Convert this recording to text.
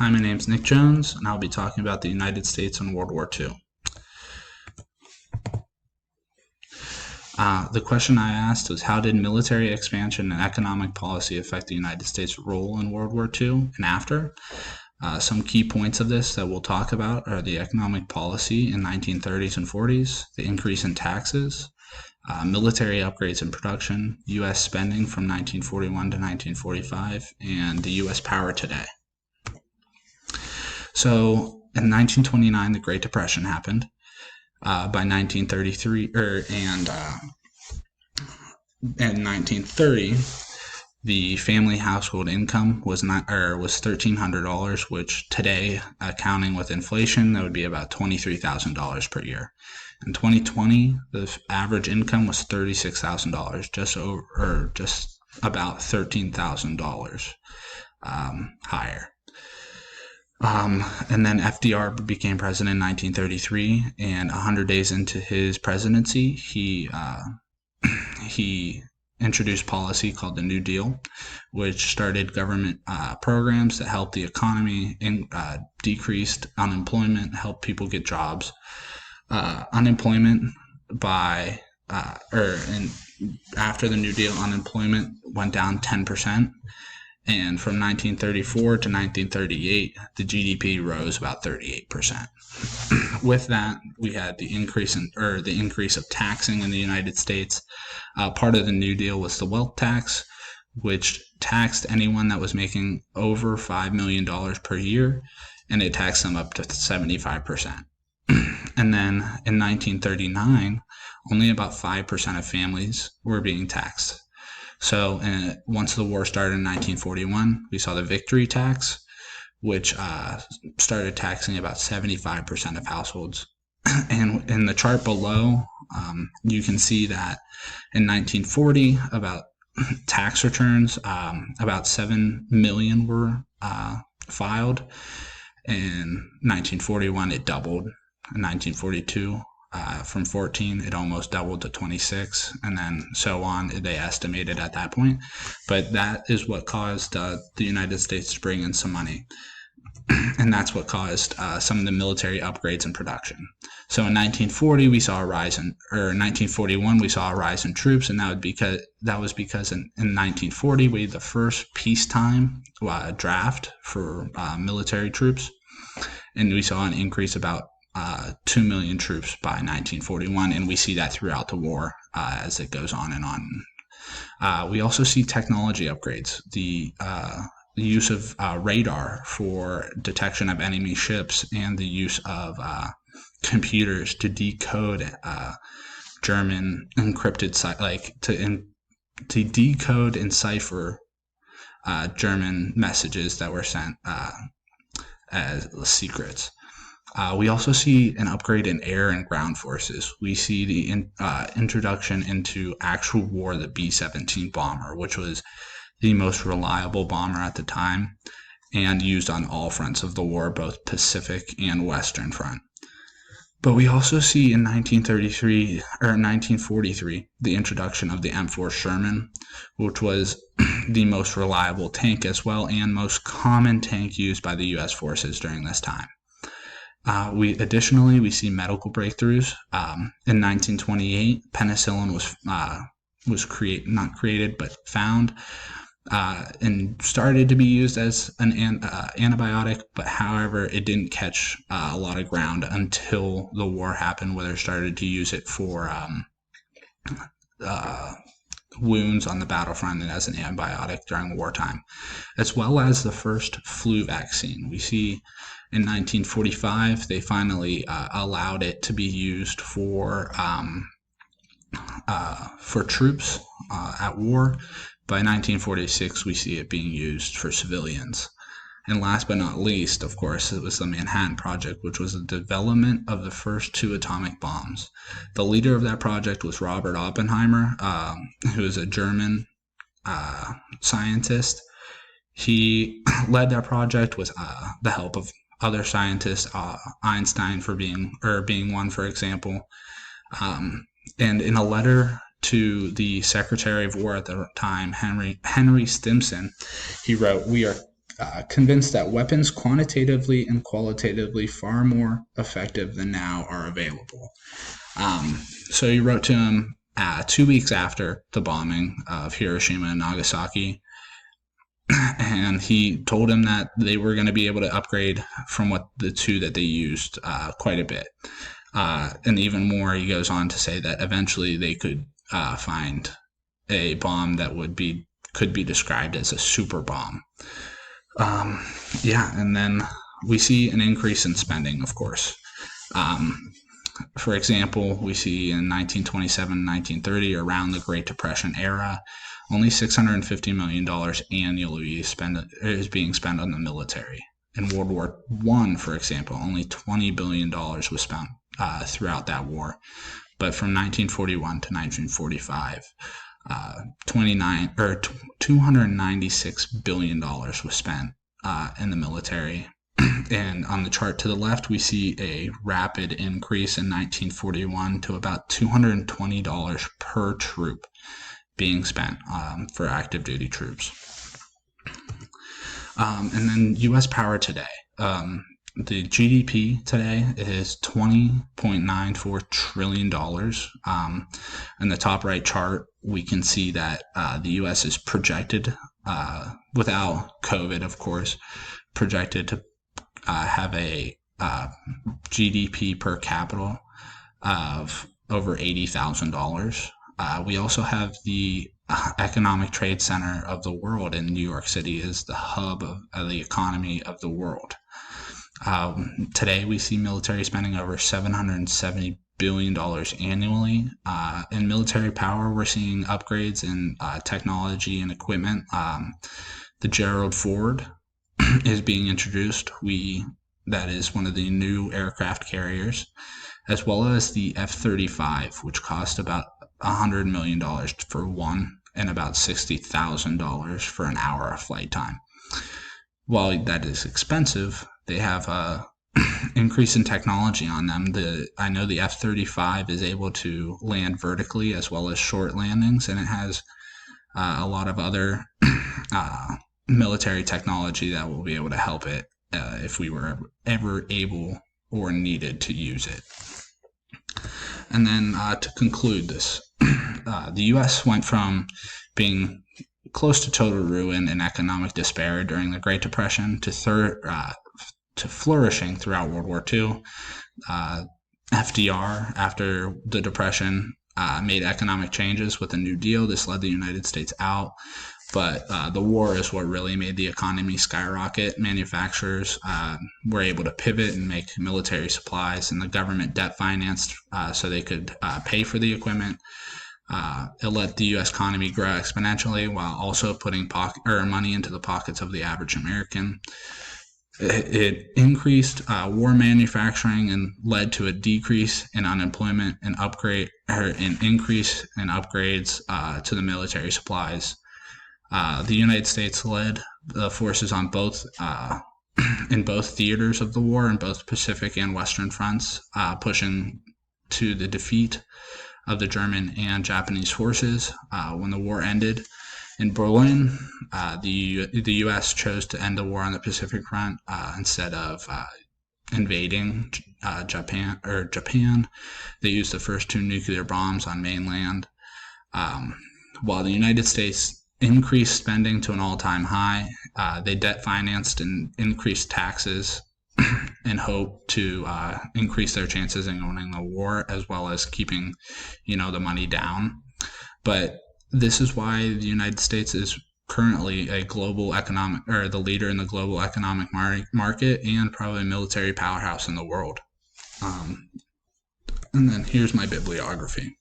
Hi, my name's Nick Jones, and I'll be talking about the United States in World War II. The question I asked was, how did military expansion and economic policy affect the United States' role in World War II and after? Some key points of this that we'll talk about are the economic policy in 1930s and 40s, the increase in taxes, military upgrades and production, U.S. spending from 1941 to 1945, and the U.S. power today. So in 1929, the Great Depression happened. By 1933, and in 1930, the family household income was $1,300, which today, accounting with inflation, that would be about $23,000 per year. In 2020, the average income was $36,000, just about $13,000 higher. And then FDR became president in 1933, and 100 days into his presidency, he introduced policy called the New Deal, which started government programs that helped the economy, decreased unemployment, helped people get jobs. Unemployment after the New Deal, unemployment went down 10%. And from 1934 to 1938, the GDP rose about 38%. With that, we had the increase of taxing in the United States. Part of the New Deal was the wealth tax, which taxed anyone that was making over $5 million per year, and it taxed them up to 75%. And then in 1939, only about 5% of families were being taxed. So once the war started in 1941, we saw the victory tax, which started taxing about 75% of households. And in the chart below, you can see that in 1940, about tax returns, about 7 million were filed. In 1941, it doubled. In 1942, from 14, it almost doubled to 26, and then so on, they estimated at that point. But that is what caused the United States to bring in some money. And that's what caused some of the military upgrades and production. So in 1940, we saw a rise in, or in 1941, we saw a rise in troops, and that was because in 1940, we had the first peacetime draft for military troops, and we saw an increase about 2 million troops by 1941, and we see that throughout the war as it goes on and on. We also see technology upgrades. The use of radar for detection of enemy ships, and the use of computers to decode German encrypted to decode and cipher German messages that were sent as secrets. We also see an upgrade in air and ground forces. We see the introduction into actual war, the B-17 bomber, which was the most reliable bomber at the time and used on all fronts of the war, both Pacific and Western Front. But we also see in 1943, the introduction of the M4 Sherman, which was the most reliable tank as well, and most common tank used by the U.S. forces during this time. Additionally, we see medical breakthroughs. In 1928, penicillin was not created, but found, and started to be used as an antibiotic. But however, it didn't catch a lot of ground until the war happened, where they started to use it for wounds on the battlefront and as an antibiotic during wartime, as well as the first flu vaccine. We see in 1945, they finally allowed it to be used for troops at war. By 1946, we see it being used for civilians. And last but not least, of course, it was the Manhattan Project, which was the development of the first 2 atomic bombs. The leader of that project was Robert Oppenheimer, who is a German scientist. He led that project with the help of other scientists, Einstein being one, for example. And in a letter to the Secretary of War at the time, Henry Stimson, he wrote, "We are convinced that weapons quantitatively and qualitatively far more effective than now are available. So he wrote to him 2 weeks after the bombing of Hiroshima and Nagasaki, and he told him that they were going to be able to upgrade from what the two that they used quite a bit. And even more, he goes on to say that eventually they could find a bomb that could be described as a super bomb. And then we see an increase in spending, of course. For example, we see in 1927 and 1930, around the Great Depression era, only $650 million annually is being spent on the military. In World War I, for example, only $20 billion was spent throughout that war. But from 1941 to 1945, $296 billion was spent in the military. And on the chart to the left, we see a rapid increase in 1941 to about $220 per troop being spent for active duty troops. And then U.S. power today. The GDP today is $20.94 trillion. In the top right chart, we can see that the U.S. is projected, without COVID, of course, projected to have a GDP per capita of over $80,000. We also have the economic trade center of the world in New York City is the hub of the economy of the world. Today, we see military spending over $770 billion annually. In military power, we're seeing upgrades in technology and equipment. The Gerald Ford is being introduced. That is one of the new aircraft carriers, as well as the F-35, which cost about $100 million for one and about $60,000 for an hour of flight time. While that is expensive, they have a increase in technology on them. I know the F-35 is able to land vertically as well as short landings, and it has a lot of other military technology that will be able to help it if we were ever able or needed to use it. And then to conclude this, the U.S. went from being close to total ruin and economic despair during the Great Depression to flourishing throughout World War II. FDR, after the Depression, made economic changes with the New Deal. This led the United States out. But the war is what really made the economy skyrocket. Manufacturers were able to pivot and make military supplies, and the government debt financed so they could pay for the equipment. It let the U.S. economy grow exponentially while also putting money into the pockets of the average American. It increased war manufacturing and led to a decrease in unemployment and an increase in upgrades to the military supplies. The United States led the forces on in both theaters of the war, in both Pacific and Western fronts, pushing to the defeat of the German and Japanese forces. When the war ended in Berlin, the U.S. chose to end the war on the Pacific front instead of invading Japan. They used the first 2 nuclear bombs on mainland, while the United States increased spending to an all-time high. They debt financed and increased taxes in hope to increase their chances in winning the war, as well as keeping, the money down. But this is why the United States is currently the leader in the global economic market and probably a military powerhouse in the world. And then here's my bibliography.